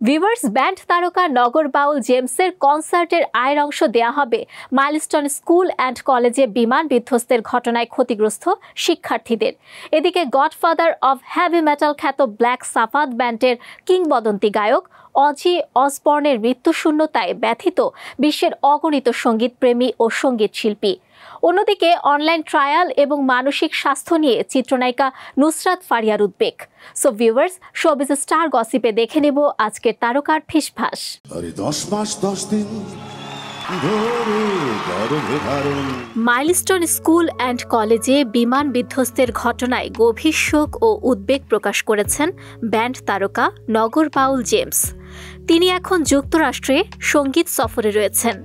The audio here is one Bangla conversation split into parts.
ভিউয়ার্স, ব্যান্ড তারকা নগর বাউল জেমসের কনসার্টের আয়ের অংশ দেয়া হবে মাইলস্টোন স্কুল অ্যান্ড কলেজে বিমান বিধ্বস্তের ঘটনায় ক্ষতিগ্রস্ত শিক্ষার্থীদের। এদিকে গডফাদার অব হেভি মেটাল খ্যাত ব্ল্যাক সাবাথ ব্যান্ডের কিংবদন্তি গায়ক অজি অসবর্নের মৃত্যুশূন্যতায় ব্যথিত বিশ্বের অগণিত সঙ্গীতপ্রেমী ও সঙ্গীত শিল্পী। অন্যদিকে অনলাইন ট্রায়াল এবং মানসিক স্বাস্থ্য নিয়ে চিত্রনায়িকা নুসরাত ফারিয়ার উদ্বেগ। সো ভিউয়ার্স, শোবিজ স্টার গসিপে দেখে নেব আজকের তারকার ফিসফাস। মাইলস্টোন স্কুল অ্যান্ড কলেজে বিমান বিধ্বস্তের ঘটনায় গভীর শোক ও উদ্বেগ প্রকাশ করেছেন ব্যান্ড তারকা নগর বাউল জেমস। তিনি এখন যুক্তরাষ্ট্রে সঙ্গীত সফরে রয়েছেন।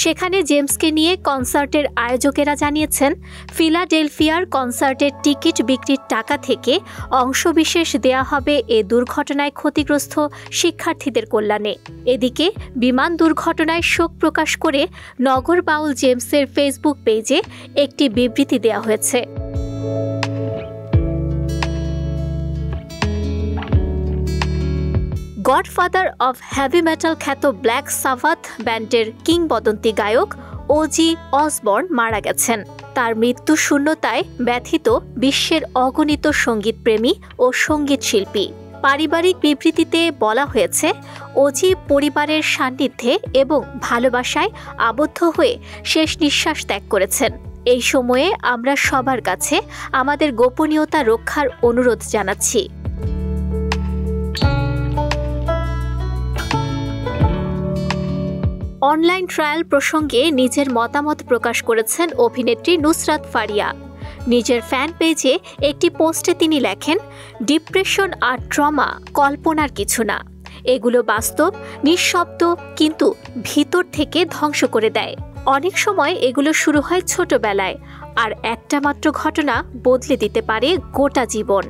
সেখানে জেমসকে নিয়ে কনসার্টের আয়োজকেরা জানিয়েছেন, ফিলাডেলফিয়ার কনসার্টের টিকিট বিক্রির টাকা থেকে অংশবিশেষ দেয়া হবে এ দুর্ঘটনায় ক্ষতিগ্রস্ত শিক্ষার্থীদের কল্যাণে। এদিকে বিমান দুর্ঘটনায় শোক প্রকাশ করে নগর বাউল জেমসের ফেসবুক পেজে একটি বিবৃতি দেয়া হয়েছে। গডফাদার অব হেভি মেটাল খ্যাত ব্ল্যাক সাবাথ ব্যান্ডের কিংবদন্তি গায়ক অজি অসবর্ন মারা গেছেন। তার মৃত্যু শূন্যতায় ব্যথিত বিশ্বের অগণিত সঙ্গীতপ্রেমী ও সঙ্গীত শিল্পী। পারিবারিক বিবৃতিতে বলা হয়েছে, অজি পরিবারের সান্নিধ্যে এবং ভালোবাসায় আবদ্ধ হয়ে শেষ নিঃশ্বাস ত্যাগ করেছেন। এই সময়ে আমরা সবার কাছে আমাদের গোপনীয়তা রক্ষার অনুরোধ জানাচ্ছি। অনলাইন ট্রায়াল প্রসঙ্গে নিজের মতামত প্রকাশ করেছেন অভিনেত্রী নুসরাত ফারিয়া। নিজের ফ্যান পেজে একটি পোস্টে তিনি লেখেন, ডিপ্রেশন আর ট্রমা কল্পনার কিছু না। এগুলো বাস্তব, নিঃশব্দ, কিন্তু ভিতর থেকে ধ্বংস করে দেয়। অনেক সময় এগুলো শুরু হয় ছোটবেলায়, আর একটা মাত্র ঘটনা বদলে দিতে পারে গোটা জীবন।